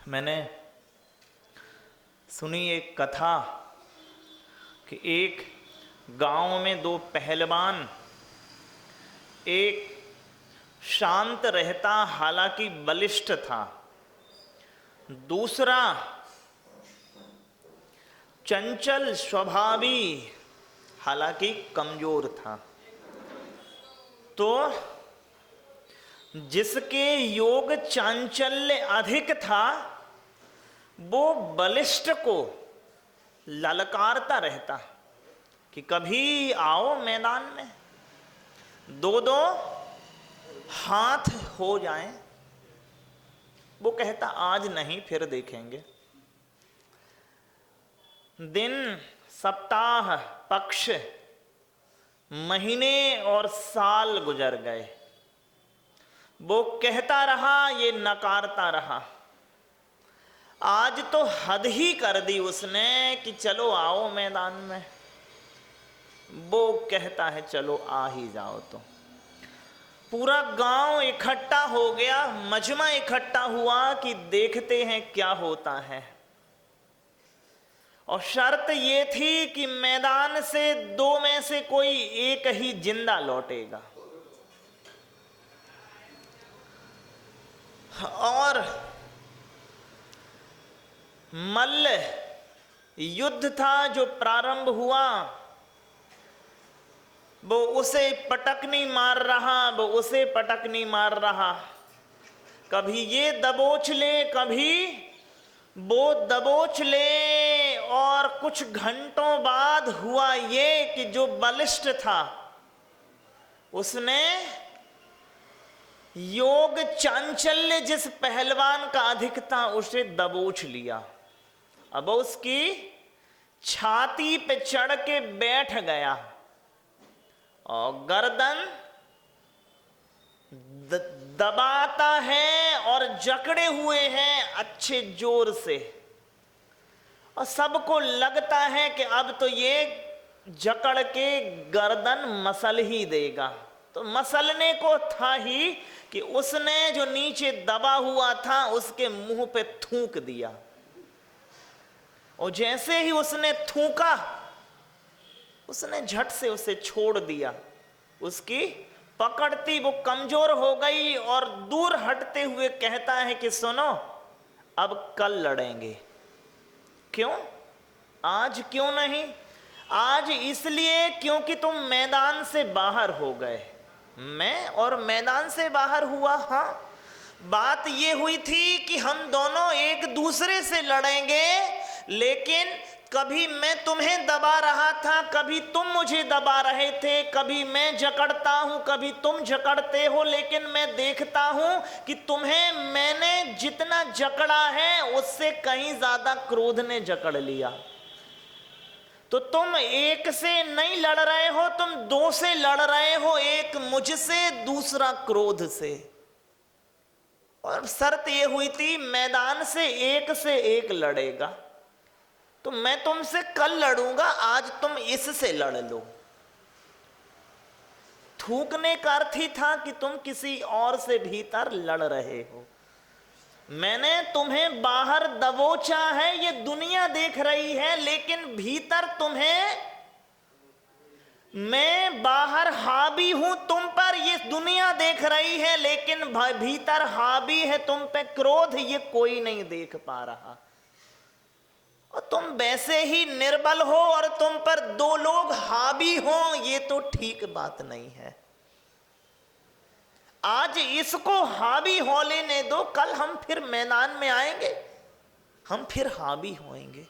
मैंने सुनी एक कथा कि एक गांव में दो पहलवान, एक शांत रहता हालांकि बलिष्ठ था, दूसरा चंचल स्वभावी हालांकि कमजोर था। तो जिसके योग चांचल्य अधिक था वो बलिष्ठ को ललकारता रहता कि कभी आओ मैदान में, दो दो हाथ हो जाएं। वो कहता आज नहीं, फिर देखेंगे। दिन, सप्ताह, पक्ष, महीने और साल गुजर गए। वो कहता रहा, ये नकारता रहा। आज तो हद ही कर दी उसने कि चलो आओ मैदान में। वो कहता है चलो आ ही जाओ। तो पूरा गांव इकट्ठा हो गया, मजमा इकट्ठा हुआ कि देखते हैं क्या होता है। और शर्त ये थी कि मैदान से दो में से कोई एक ही जिंदा लौटेगा। और मल्ल युद्ध था जो प्रारंभ हुआ। वो उसे पटकनी मार रहा, वो उसे पटकनी मार रहा। कभी ये दबोच ले, कभी वो दबोच ले। और कुछ घंटों बाद हुआ ये कि जो बलिष्ठ था उसने योग चांचल्य जिस पहलवान का अधिक था उसे दबोच लिया। अब उसकी छाती पे चढ़ के बैठ गया और गर्दन दबाता है और जकड़े हुए हैं अच्छे जोर से। और सबको लगता है कि अब तो ये जकड़ के गर्दन मसल ही देगा। तो मसलने को था ही कि उसने जो नीचे दबा हुआ था उसके मुंह पे थूक दिया। और जैसे ही उसने थूका, उसने झट से उसे छोड़ दिया। उसकी पकड़ती वो कमजोर हो गई और दूर हटते हुए कहता है कि सुनो, अब कल लड़ेंगे। क्यों? आज क्यों नहीं? आज इसलिए क्योंकि तुम मैदान से बाहर हो गए। मैं और मैदान से बाहर हुआ? हाँ, बात ये हुई थी कि हम दोनों एक दूसरे से लड़ेंगे, लेकिन कभी मैं तुम्हें दबा रहा था, कभी तुम मुझे दबा रहे थे, कभी मैं जकड़ता हूं, कभी तुम जकड़ते हो। लेकिन मैं देखता हूं कि तुम्हें मैंने जितना जकड़ा है उससे कहीं ज्यादा क्रोध ने जकड़ लिया। तो तुम एक से नहीं लड़ रहे हो, तुम दो से लड़ रहे हो, एक मुझसे, दूसरा क्रोध से। और शर्त ये हुई थी मैदान से एक लड़ेगा। तो मैं तुमसे कल लड़ूंगा, आज तुम इससे लड़ लो। थूकने का अर्थ ही था कि तुम किसी और से भीतर लड़ रहे हो। मैंने तुम्हें बाहर दबोचा है, ये दुनिया देख रही है, लेकिन भीतर तुम्हें, मैं बाहर हावी हूं तुम पर, ये दुनिया देख रही है, लेकिन भीतर हावी है तुम पे क्रोध, ये कोई नहीं देख पा रहा। और तुम वैसे ही निर्बल हो और तुम पर दो लोग हावी हो, ये तो ठीक बात नहीं है। आज इसको हावी हो लेने दो, कल हम फिर मैदान में आएंगे, हम फिर हावी होएंगे।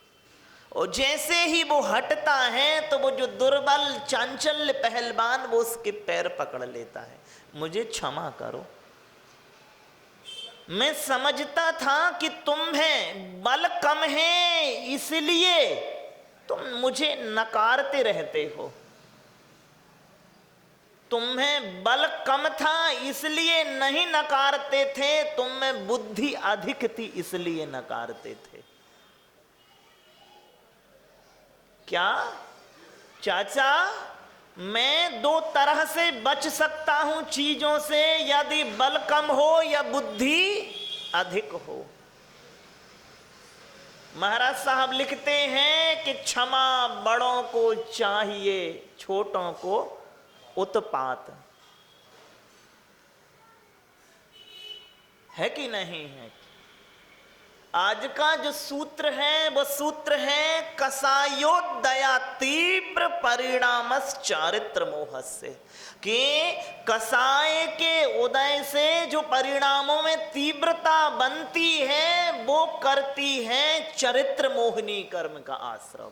और जैसे ही वो हटता है तो वो जो दुर्बल चांचल्य पहलवान वो उसके पैर पकड़ लेता है। मुझे क्षमा करो, मैं समझता था कि तुम्हें बल कम है इसलिए तुम मुझे नकारते रहते हो। तुम्हें बल कम था इसलिए नहीं नकारते थे, तुम में बुद्धि अधिक थी इसलिए नकारते थे। क्या चाचा, मैं दो तरह से बच सकता हूं चीजों से, यदि बल कम हो या बुद्धि अधिक हो। महाराज साहब लिखते हैं कि क्षमा बड़ों को चाहिए, छोटों को उत्पात। है कि नहीं है? आज का जो सूत्र है वो सूत्र है कसायोदया तीव्र परिणामस चारित्र मोहस्य, कि कसाय के उदय से जो परिणामों में तीव्रता बनती है वो करती है चरित्र मोहिनी कर्म का आश्रव।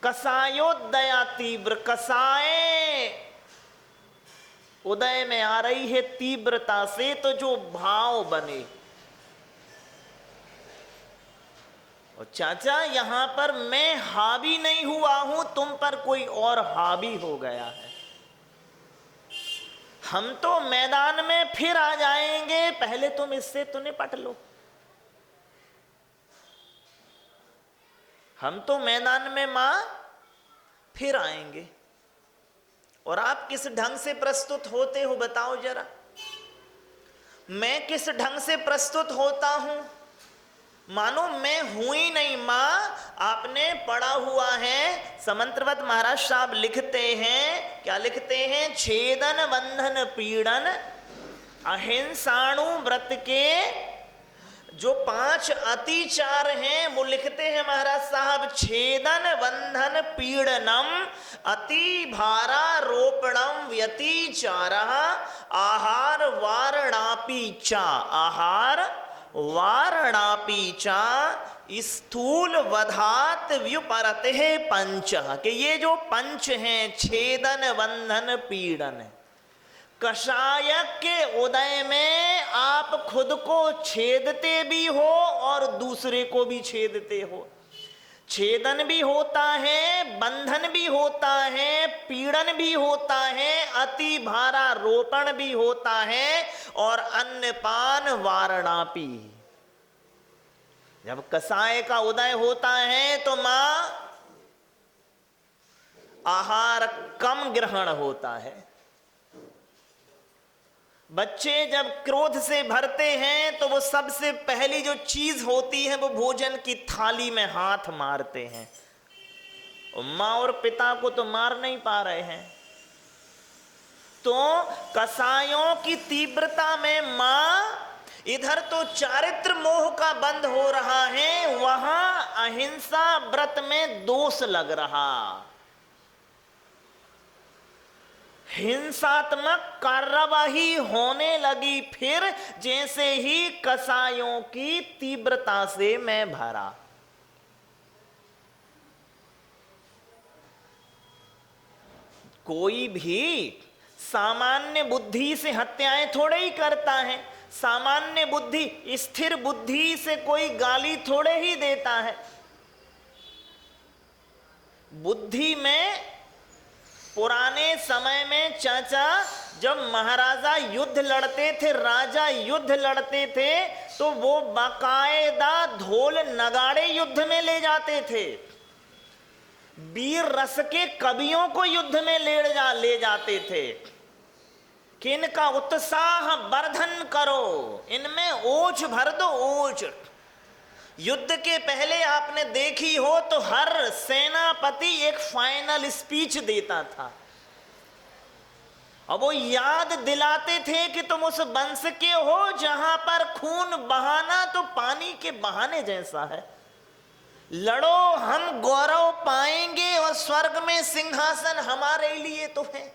कसायोदया तीव्र, कसाय उदय में आ रही है तीव्रता से, तो जो भाव बने। और चाचा यहां पर मैं हावी नहीं हुआ हूं, तुम पर कोई और हावी हो गया है। हम तो मैदान में फिर आ जाएंगे, पहले तुम इससे तो निपट लो। हम तो मैदान में मां फिर आएंगे। और आप किस ढंग से प्रस्तुत होते हो बताओ जरा। मैं किस ढंग से प्रस्तुत होता हूं? मानो मैं हूं ही नहीं। मां आपने पढ़ा हुआ है, समंत्रवत महाराज साहब लिखते हैं, क्या लिखते हैं? छेदन बंधन पीड़न अहिंसाणु व्रत के जो 5 अतिचार हैं वो लिखते हैं महाराज साहब। छेदन बंधन पीड़नम अति भारारोपणम व्यतिचार आहार वारणापी चा, आहार वारणापी चा स्थूल वधात व्युपरते है पंच। कि ये जो पंच हैं, छेदन बंधन पीड़न, कषायक के उदय में आप खुद को छेदते भी हो और दूसरे को भी छेदते हो। छेदन भी होता है, बंधन भी होता है, पीड़न भी होता है, अति भारारोपण भी होता है, और अन्नपान वारणापी। जब कसाय का उदय होता है तो मां आहार कम ग्रहण होता है। बच्चे जब क्रोध से भरते हैं तो वो सबसे पहली जो चीज होती है वो भोजन की थाली में हाथ मारते हैं। मां और पिता को तो मार नहीं पा रहे हैं। तो कसायों की तीव्रता में मां, इधर तो चारित्र मोह का बंध हो रहा है, वहां अहिंसा व्रत में दोष लग रहा। हिंसात्मक कार्यवाही होने लगी फिर जैसे ही कसायों की तीव्रता से मैं भरा। कोई भी सामान्य बुद्धि से हत्याएं थोड़े ही करता है। सामान्य बुद्धि, स्थिर बुद्धि से कोई गाली थोड़े ही देता है। बुद्धि में पुराने समय में चाचा जब महाराजा युद्ध लड़ते थे, राजा युद्ध लड़ते थे, तो वो बाकायदा ढोल नगाड़े युद्ध में ले जाते थे। वीर रस के कवियों को युद्ध में ले जाते थे कि इनका उत्साह वर्धन करो, इनमें ओज भर दो, ओज। युद्ध के पहले आपने देखी हो तो हर सेनापति एक फाइनल स्पीच देता था और वो याद दिलाते थे कि तुम उस वंश के हो जहां पर खून बहाना तो पानी के बहाने जैसा है। लड़ो, हम गौरव पाएंगे और स्वर्ग में सिंहासन हमारे लिए तो है।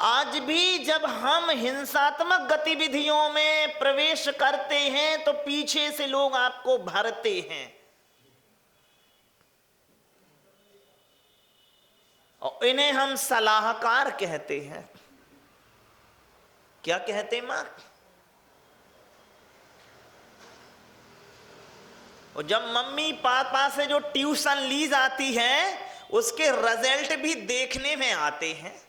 आज भी जब हम हिंसात्मक गतिविधियों में प्रवेश करते हैं तो पीछे से लोग आपको भरते हैं और इन्हें हम सलाहकार कहते हैं। क्या कहते मां? और जब मम्मी पापा से जो ट्यूशन ली जाती है उसके रिजल्ट भी देखने में आते हैं।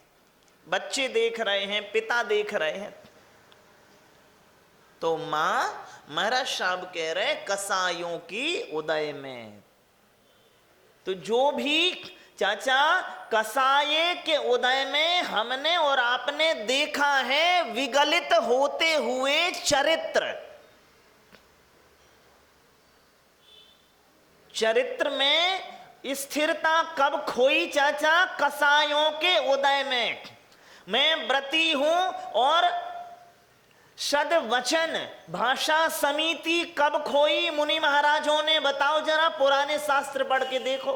बच्चे देख रहे हैं, पिता देख रहे हैं। तो मां, महाराज साहब कह रहे कसायों की उदय में, तो जो भी चाचा कसाये के उदय में हमने और आपने देखा है विगलित होते हुए चरित्र, चरित्र में स्थिरता कब खोई चाचा? कसायों के उदय में। मैं व्रती हूं और सद वचन भाषा समिति कब खोई? मुनि महाराजों ने, बताओ जरा, पुराने शास्त्र पढ़ के देखो।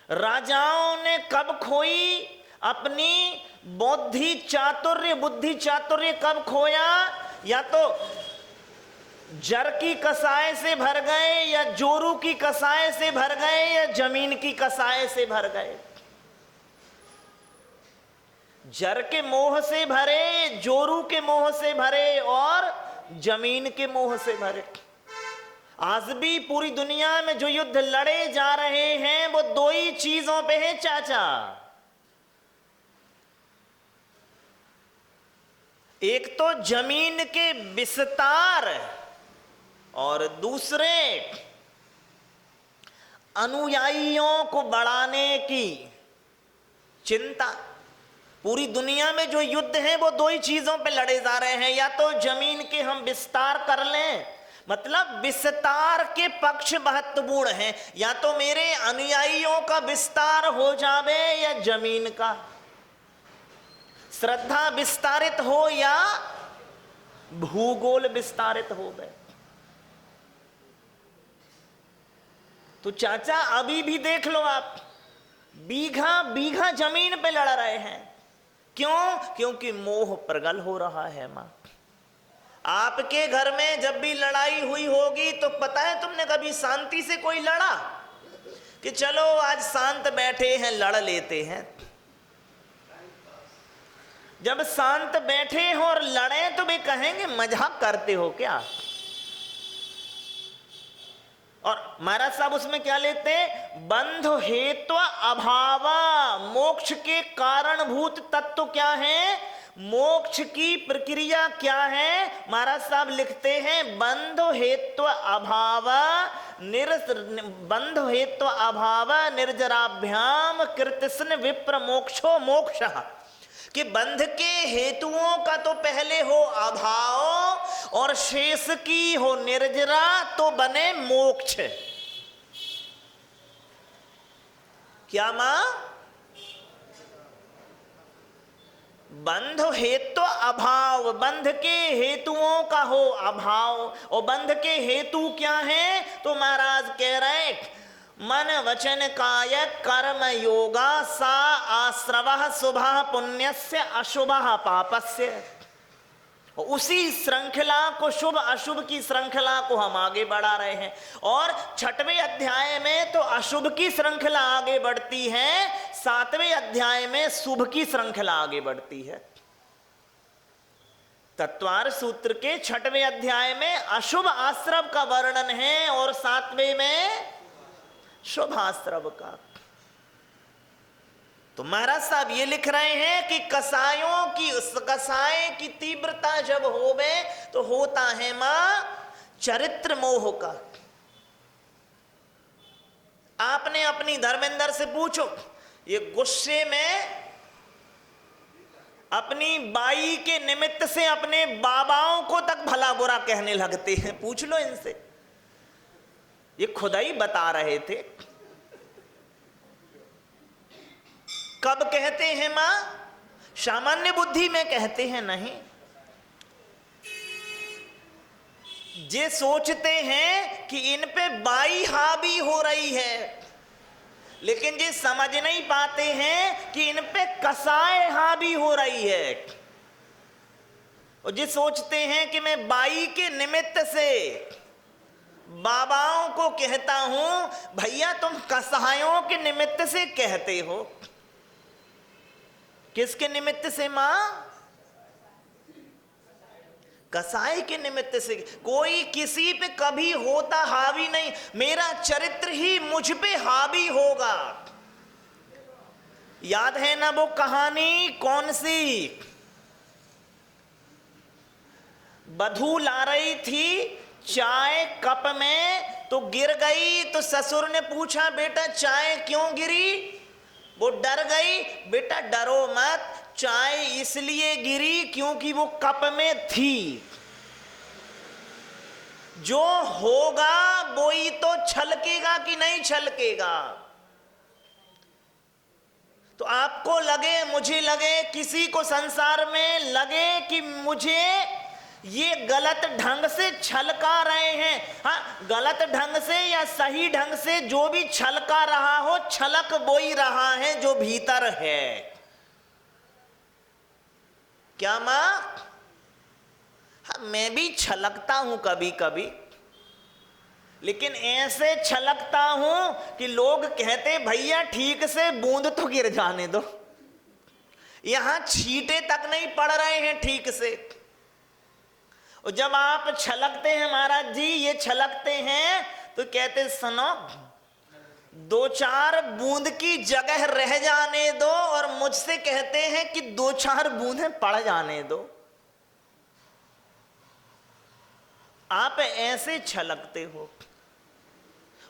राजाओं ने कब खोई अपनी बुद्धि चातुर्य कब खोया? या तो जर की कसाय से भर गए, या जोरू की कसाय से भर गए, या जमीन की कसाय से भर गए। जर के मोह से भरे, जोरू के मोह से भरे, और जमीन के मोह से भरे। आज भी पूरी दुनिया में जो युद्ध लड़े जा रहे हैं वो दो ही चीजों पे है चाचा। एक तो जमीन के विस्तार और दूसरे अनुयायियों को बढ़ाने की चिंता। पूरी दुनिया में जो युद्ध है वो दो ही चीजों पे लड़े जा रहे हैं। या तो जमीन के हम विस्तार कर लें, मतलब विस्तार के पक्ष महत्वपूर्ण हैं, या तो मेरे अनुयायियों का विस्तार हो जावे, या जमीन का श्रद्धा विस्तारित हो, या भूगोल विस्तारित हो गए। तो चाचा अभी भी देख लो आप, बीघा बीघा जमीन पे लड़ रहे हैं। क्यों? क्योंकि मोह प्रगल हो रहा है। मां, आपके घर में जब भी लड़ाई हुई होगी तो पता है तुमने कभी शांति से कोई लड़ा कि चलो आज शांत बैठे हैं लड़ लेते हैं? जब शांत बैठे हो और लड़े तो वे कहेंगे मजाक करते हो क्या? और महाराज साहब उसमें क्या लेते हैं? बंध हेतु अभाव। मोक्ष के कारणभूत तत्व क्या है? मोक्ष की प्रक्रिया क्या है? महाराज साहब लिखते हैं बंध हेतु अभाव निर्जराभ्याम कृतस्न विप्र मोक्षो मोक्ष। कि बंध के हेतुओं का तो पहले हो अभाव और शेष की हो निर्जरा तो बने मोक्ष। क्या मां? बंध हेतु अभाव, बंध के हेतुओं का हो अभाव। और बंध के हेतु क्या है? तो महाराज कह रहे मन वचन काय कर्म योगा सा आश्रवः शुभः पुण्यस्य अशुभः पापस्य। उसी श्रृंखला को, शुभ अशुभ की श्रृंखला को हम आगे बढ़ा रहे हैं। और 6वें अध्याय में तो अशुभ की श्रृंखला आगे बढ़ती है, 7वें अध्याय में शुभ की श्रृंखला आगे बढ़ती है। तत्वार सूत्र के 6वें अध्याय में अशुभ आश्रव का वर्णन है और 7वें में शुभ आश्रव का। तो महाराज साहब ये लिख रहे हैं कि कसायों की, कसाय की तीव्रता जब होवे तो होता है मां चरित्र मोह का। आपने अपनी धर्मेंद्र से पूछो, ये गुस्से में अपनी बाई के निमित्त से अपने बाबाओं को तक भला बुरा कहने लगते हैं। पूछ लो इनसे, ये खुदा ही बता रहे थे। कब कहते हैं मां? सामान्य बुद्धि में कहते हैं नहीं। जे सोचते हैं कि इन पे बाई हावी हो रही है, लेकिन जे समझ नहीं पाते हैं कि इन पे कसाय हावी हो रही है। और जे सोचते हैं कि मैं बाई के निमित्त से बाबाओं को कहता हूं, भैया तुम कसायों के निमित्त से कहते हो। किसके निमित्त से मां? कसाई के निमित्त से। कोई किसी पे कभी होता हावी नहीं, मेरा चरित्र ही मुझ पे हावी होगा। याद है ना वो कहानी? कौन सी? बधू ला रही थी चाय कप में तो गिर गई, तो ससुर ने पूछा बेटा चाय क्यों गिरी? वो डर गई। बेटा डरो मत, चाय इसलिए गिरी क्योंकि वो कप में थी। जो होगा वो ही तो छलकेगा कि नहीं छलकेगा। तो आपको लगे, मुझे लगे, किसी को संसार में लगे कि मुझे ये गलत ढंग से छलका रहे हैं, हाँ, गलत ढंग से या सही ढंग से जो भी छलका रहा हो, छलक वो ही रहा है जो भीतर है। क्या मां? हाँ, मैं भी छलकता हूं कभी कभी, लेकिन ऐसे छलकता हूं कि लोग कहते भैया ठीक से बूंद तो गिर जाने दो, यहां छींटे तक नहीं पड़ रहे हैं ठीक से। और जब आप छलकते हैं महाराज जी, ये छलकते हैं तो कहते सुनो, 2-4 बूंद की जगह रह जाने दो, और मुझसे कहते हैं कि 2-4 बूंदें पड़ जाने दो। आप ऐसे छलकते हो।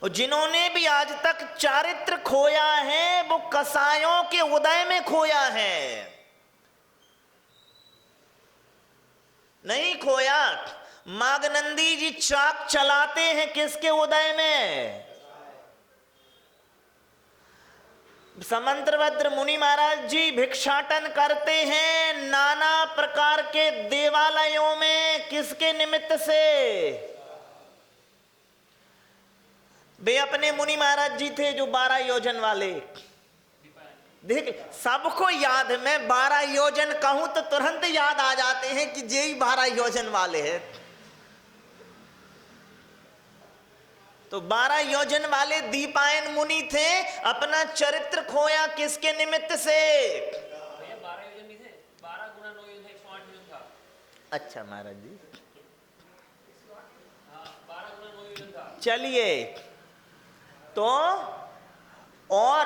और जिन्होंने भी आज तक चारित्र खोया है वो कसायों के उदय में खोया है, नहीं खोया। मागनंदी जी चाक चलाते हैं किसके उदय में? समंत्रभद्र मुनि महाराज जी भिक्षाटन करते हैं नाना प्रकार के देवालयों में, किसके निमित्त से? वे अपने मुनि महाराज जी थे जो 12 योजन वाले। देख, सबको याद, मैं 12 योजन कहूं तो तुरंत याद आ जाते हैं कि जे ही 12 योजन वाले हैं। तो 12 योजन वाले दीपायन मुनि थे, अपना चरित्र खोया किसके निमित्त से? 12 योजन नहीं थे, 12 गुना 9 योजन 108 योजन था। अच्छा महाराज जी, 12 गुना 9 योजन था। चलिए, तो और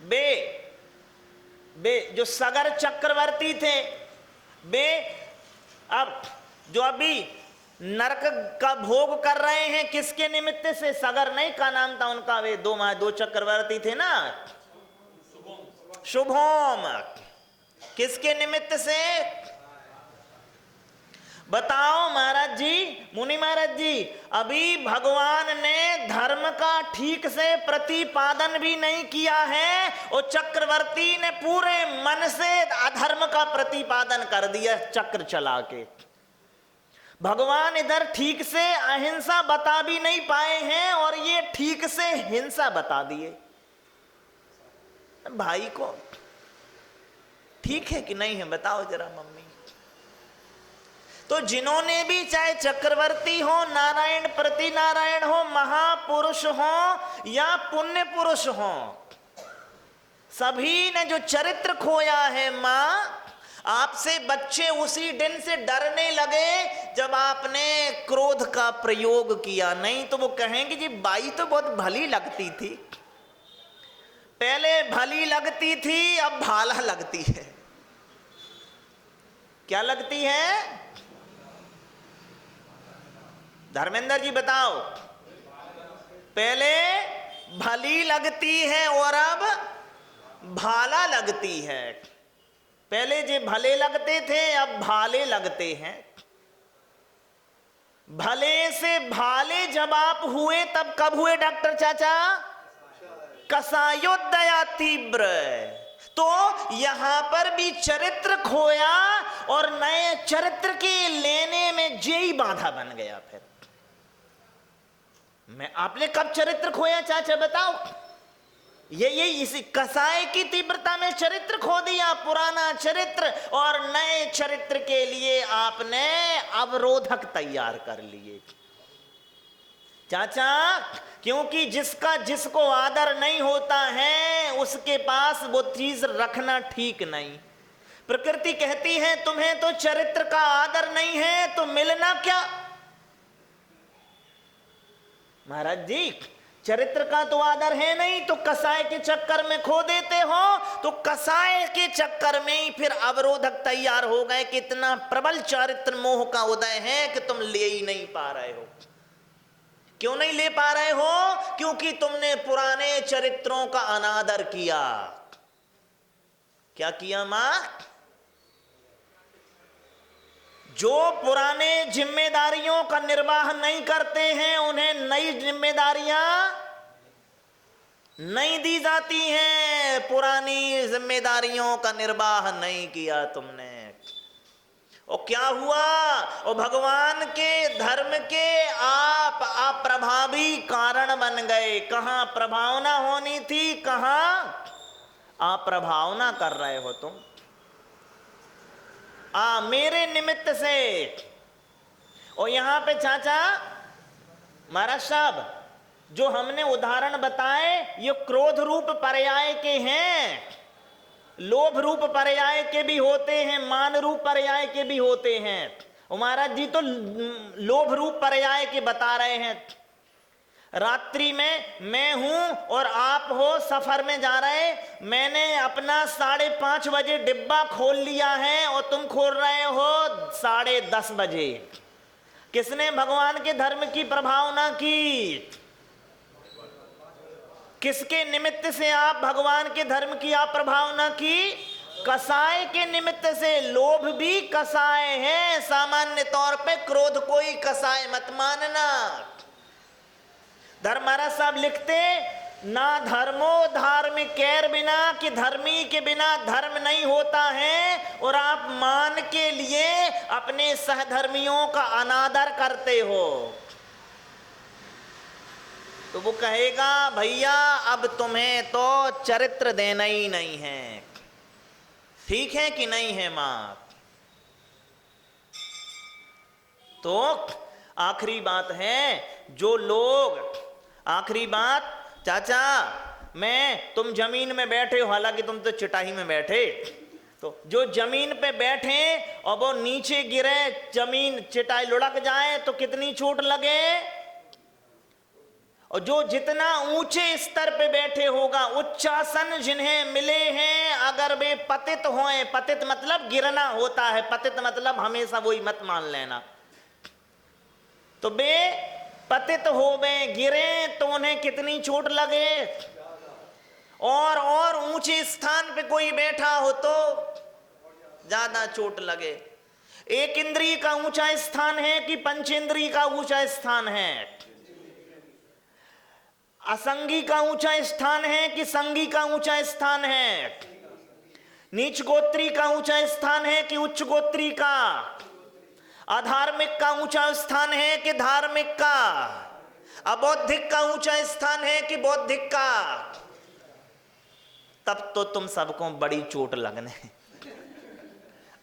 बे जो सगर चक्रवर्ती थे, बे अब जो अभी नरक का भोग कर रहे हैं किसके निमित्त से? सगर नहीं का नाम था उनका, वे 2 चक्रवर्ती थे ना, शुभोम। किसके निमित्त से बताओ महाराज जी, मुनि महाराज जी? अभी भगवान ने धर्म का ठीक से प्रतिपादन भी नहीं किया है, और चक्रवर्ती ने पूरे मन से अधर्म का प्रतिपादन कर दिया चक्र चला के। भगवान इधर ठीक से अहिंसा बता भी नहीं पाए हैं, और ये ठीक से हिंसा बता दिए भाई को। ठीक है कि नहीं है बताओ जरा मम्मी? तो जिन्होंने भी, चाहे चक्रवर्ती हो, नारायण प्रति नारायण हो, महापुरुष हो या पुण्य पुरुष हो, सभी ने जो चरित्र खोया है मां, आपसे बच्चे उसी दिन से डरने लगे जब आपने क्रोध का प्रयोग किया। नहीं तो वो कहेंगे जी बाई तो बहुत भली लगती थी, पहले भली लगती थी, अब भाला लगती है। क्या लगती है धर्मेंद्र जी बताओ? पहले भली लगती है और अब भाला लगती है। पहले जो भले लगते थे अब भाले लगते हैं। भले से भाले जब आप हुए तब कब हुए डॉक्टर चाचा? कसायोदया तीव्र। तो यहां पर भी चरित्र खोया और नए चरित्र के लेने में जेई बाधा बन गया। फिर मैं आपने कब चरित्र खोया चाचा बताओ? ये इसी कसाय की तीव्रता में चरित्र खो दिया, पुराना चरित्र, और नए चरित्र के लिए आपने अवरोधक तैयार कर लिए चाचा। क्योंकि जिसका जिसको आदर नहीं होता है उसके पास वो चीज रखना ठीक नहीं। प्रकृति कहती है तुम्हें तो चरित्र का आदर नहीं है तो मिलना क्या? महाराज जी चरित्र का तो आदर है नहीं तो कसाय के चक्कर में खो देते हो। तो कसाय के चक्कर में ही फिर अवरोधक तैयार हो गए। कितना प्रबल चारित्र मोह का उदय है कि तुम ले ही नहीं पा रहे हो। क्यों नहीं ले पा रहे हो? क्योंकि तुमने पुराने चरित्रों का अनादर किया। क्या किया मां? जो पुराने जिम्मेदारियों का निर्वाह नहीं करते हैं उन्हें नई जिम्मेदारियां नहीं दी जाती हैं। पुरानी जिम्मेदारियों का निर्वाह नहीं किया तुमने, और क्या हुआ? और भगवान के धर्म के आप अप्रभावी कारण बन गए। कहां प्रभावना होनी थी, कहां अप्रभावना कर रहे हो तुम। मेरे निमित्त से। और यहां पे चाचा महाराज साहब जो हमने उदाहरण बताए ये क्रोध रूप पर्याय के हैं, लोभ रूप पर्याय के भी होते हैं, मान रूप पर्याय के भी होते हैं। और महाराज जी तो लोभ रूप पर्याय के बता रहे हैं। रात्रि में मैं हूं और आप हो सफर में जा रहे, मैंने अपना 5:30 बजे डिब्बा खोल लिया है और तुम खोल रहे हो 10:30 बजे। किसने भगवान के धर्म की प्रभावना की? किसके निमित्त से आप भगवान के धर्म की आप प्रभावना की? कसाय के निमित्त से। लोभ भी कसाय है, सामान्य तौर पे क्रोध कोई कसाय मत मानना। धर्म महाराज साहब लिखते, ना धर्मो धार्मिक कैर बिना, कि धर्मी के बिना धर्म नहीं होता है, और आप मान के लिए अपने सहधर्मियों का अनादर करते हो। तो वो कहेगा भैया अब तुम्हें तो चरित्र देना ही नहीं है। ठीक है कि नहीं है मां? तो आखिरी बात है, जो लोग, आखिरी बात चाचा, तुम जमीन में बैठे हो, हालांकि तुम तो चटाई में बैठे, तो जो जमीन पे बैठे और वो नीचे गिरे, जमीन चटाई लुढ़क जाए तो कितनी चोट लगे। और जो जितना ऊंचे स्तर पे बैठे होगा, उच्चासन जिन्हें मिले हैं, अगर वे पतित होए, पतित मतलब गिरना होता है, पतित मतलब हमेशा वही मत मान लेना, तो वे पतित हो गए, गिरे तो उन्हें कितनी चोट लगे। और ऊंचे स्थान पे कोई बैठा हो तो ज्यादा चोट लगे। एक इंद्रिय का ऊंचा स्थान है कि पंचेंद्रिय का ऊंचा स्थान है? असंगी का ऊंचा स्थान है कि संगी का ऊंचा स्थान है? नीच गोत्री का ऊंचा स्थान है कि उच्च गोत्री का? अधार्मिक का ऊंचा स्थान है कि धार्मिक का? अबौद्धिक का ऊंचा स्थान है कि बौद्धिक का? तब तो तुम सबको बड़ी चोट लगने।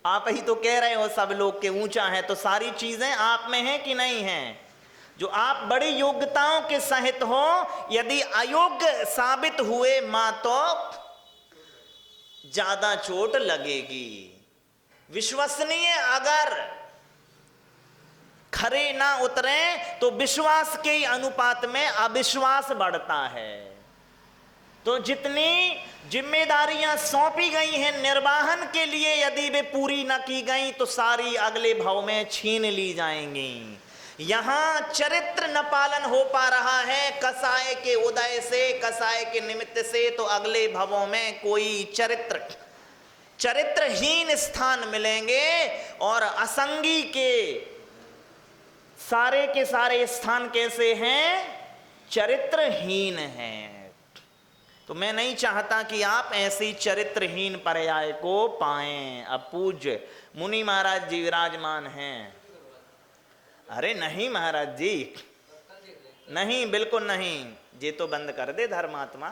आप ही तो कह रहे हो सब लोग के ऊंचा है, तो सारी चीजें आप में हैं कि नहीं हैं? जो आप बड़ी योग्यताओं के सहित हो, यदि अयोग्य साबित हुए मां तो ज्यादा चोट लगेगी। विश्वसनीय अगर खरे ना उतरे तो विश्वास के अनुपात में अविश्वास बढ़ता है। तो जितनी जिम्मेदारियां सौंपी गई हैं निर्वाहन के लिए, यदि वे पूरी न की गई तो सारी अगले भाव में छीन ली जाएंगी। यहां चरित्र न पालन हो पा रहा है कसाय के उदय से, कसाय के निमित्त से, तो अगले भवों में कोई चरित्रहीन स्थान मिलेंगे, और असंगी के सारे स्थान कैसे हैं? चरित्रहीन हैं। तो मैं नहीं चाहता कि आप ऐसी चरित्रहीन पर्याय को पाएं। अब पूज्य मुनि महाराज जी विराजमान हैं। अरे नहीं महाराज जी, नहीं, बिल्कुल नहीं, ये तो बंद कर दे धर्मात्मा।